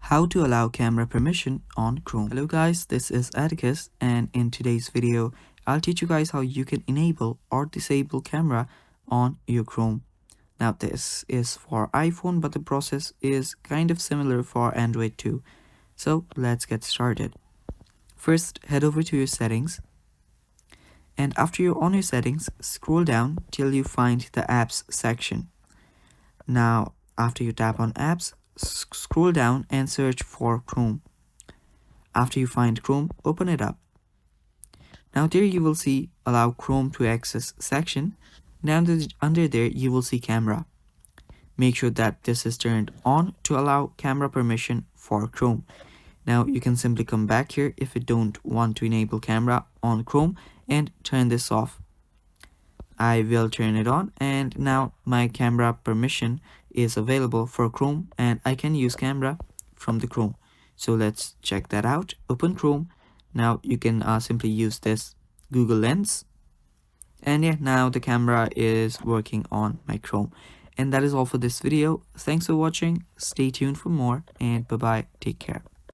How to allow camera permission on Chrome. Hello guys, this is Atticus, and in today's video I'll teach you guys how you can enable or disable camera on your Chrome. Now this is for iPhone, but the process is kind of similar for Android too. So let's get started. First, head over to your settings, and after you're on your settings, scroll down till you find the apps section. Now after you tap on apps, scroll down and search for Chrome. After you find Chrome, open it up. Now there you will see allow Chrome to access section. Now under there you will see camera. Make sure that this is turned on to allow camera permission for Chrome. Now you can simply come back here if you don't want to enable camera on Chrome and turn this off. I will turn it on, and now my camera permission is available for Chrome and I can use camera from the Chrome. So let's check that out. Open Chrome. Now you can simply use this Google Lens, and yeah, now the camera is working on my Chrome. And that is all for this video. Thanks for watching. Stay tuned for more, and bye bye. Take care.